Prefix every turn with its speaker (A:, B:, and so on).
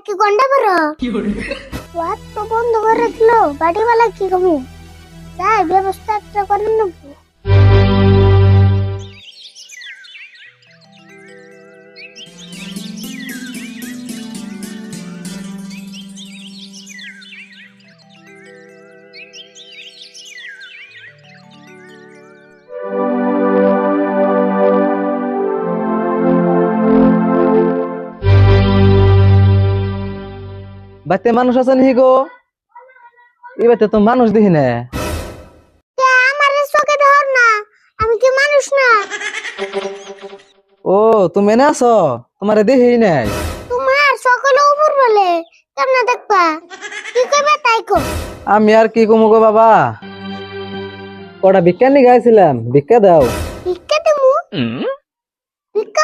A: কি গন্ডা বড় ওয়াত তো বন্ধ করে দিল বাড়িওয়ালা কি কমু যাই ব্যবস্থা একটা করে নেব
B: বাড়িতে মানুষ আছে নি গো? এই বাড়িতে তো মানুষ দেখি না।
A: আমার চোখে ধর না আমি কি মানুষ না
B: ও তুমি এনে আছো, তোমারে দেখি নাই।
A: তোমার সকলে উপর বলে কেমনে দেখবা কি কইবা তাই কো
B: আমি আর কি কমু গো বাবা, কটা ভিক্ষা নিয়ে গাইছিলাম, ভিক্ষা দাও।
A: ভিক্ষা দেমু ভিক্ষা